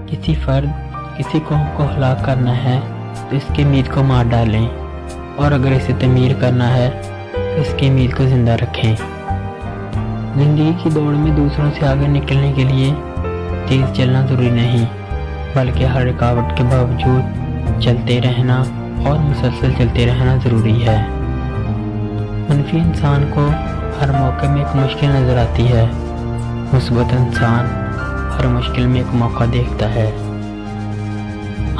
किसी फर्द किसी कौम को हलाक करना है तो इसकी उम्मीद को मार डालें, और अगर इसे तमीर करना है तो इसकी उम्मीद को ज़िंदा रखें। ज़िंदगी की दौड़ में दूसरों से आगे निकलने के लिए तेज़ चलना ज़रूरी नहीं, बल्कि हर रुकावट के बावजूद चलते रहना और मुसलसल चलते रहना ज़रूरी है। मनफी इंसान को हर मौके में एक मुश्किल नज़र आती है, मुस्बत इंसान हर मुश्किल में एक मौका देखता है।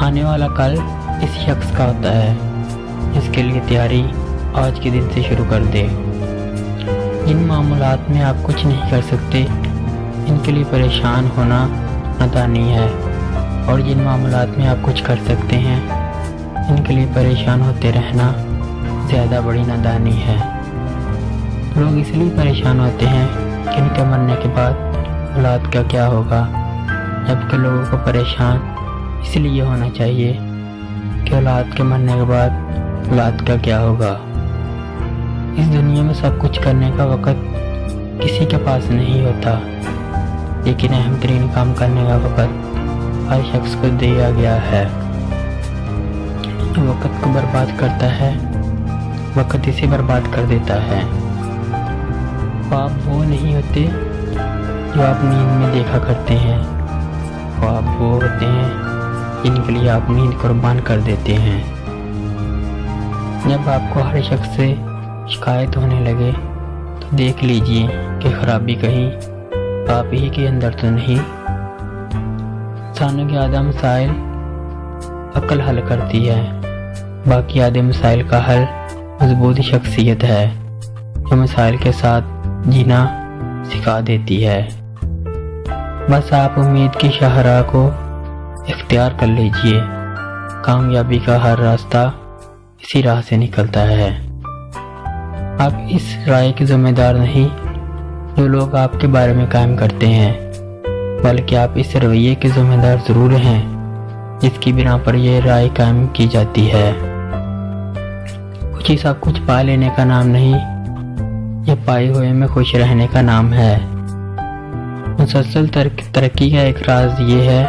आने वाला कल इस शख्स का होता है जिसके लिए तैयारी आज के दिन से शुरू कर दे। जिन मामलात में आप कुछ नहीं कर सकते, इनके लिए परेशान होना नादानी है, और जिन मामलात में आप कुछ कर सकते हैं, इनके लिए परेशान होते रहना ज़्यादा बड़ी नादानी है। लोग इसलिए परेशान होते हैं कि इनके मरने के बाद औलाद का क्या होगा, जबकि लोगों को परेशान इसलिए होना चाहिए कि औलाद के मरने के बाद औलाद का क्या होगा। इस दुनिया में सब कुछ करने का वक़्त किसी के पास नहीं होता, लेकिन अहम तरीन काम करने का वक़्त हर शख्स को दिया गया है। जो वक़्त को बर्बाद करता है, वक़्त इसे बर्बाद कर देता है। ख्वाब वो नहीं होते जो आप नींद में देखा करते हैं, ख्वाब वो होते हैं जिनके लिए आप नींद कुर्बान कर देते हैं। जब आपको हर शख्स से शिकायत होने लगे तो देख लीजिए कि खराबी कहीं आप ही के अंदर तो नहीं। इंसानों के आधे मसाइल अक्ल हल करती है, बाकी आधे मसाइल का हल मजबूत शख्सियत है जो मसाइल के साथ जीना सिखा देती है। बस आप उम्मीद की शाहराह को इख्तियार कर लीजिए। कामयाबी का हर रास्ता इसी राह से निकलता है। आप इस राय के जिम्मेदार नहीं जो लोग आपके बारे में कायम करते हैं, बल्कि आप इस रवैये के जिम्मेदार ज़रूर हैं जिसकी बिना पर यह राय कायम की जाती है। कुछ ही सब कुछ पा लेने का नाम नहीं, यह पाए हुए में खुश रहने का नाम है। मुसलसल तरक्की का एक राज ये है,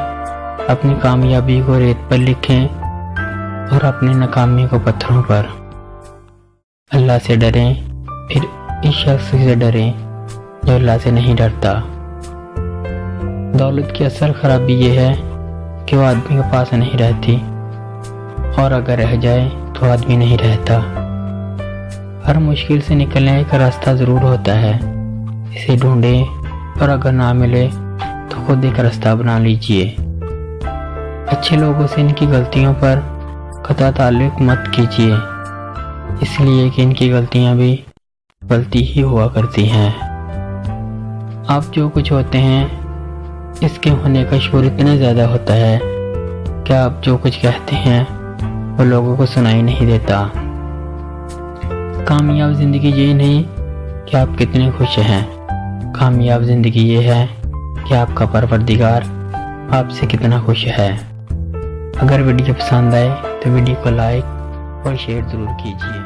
अपनी कामयाबी को रेत पर लिखें और अपनी नाकामी को पत्थरों पर। अल्लाह से डरें, फिर इस शख्स से डरें जो अल्लाह से नहीं डरता। दौलत की असल खराबी ये है कि वो आदमी के पास नहीं रहती, और अगर रह जाए तो आदमी नहीं रहता। हर मुश्किल से निकलने का रास्ता ज़रूर होता है, इसे ढूंढें, और अगर ना मिले तो खुद एक रास्ता बना लीजिए। अच्छे लोगों से इनकी गलतियों पर कतई ताल्लुक मत कीजिए, इसलिए कि इनकी गलतियां भी गलती ही हुआ करती हैं। आप जो कुछ होते हैं इसके होने का शोर इतना ज़्यादा होता है कि आप जो कुछ कहते हैं वो लोगों को सुनाई नहीं देता। कामयाब ज़िंदगी ये नहीं कि आप कितने खुश हैं, कामयाब ज़िंदगी ये है कि आपका परवरदिगार आपसे कितना खुश है। अगर वीडियो पसंद आए तो वीडियो को लाइक और शेयर ज़रूर कीजिए।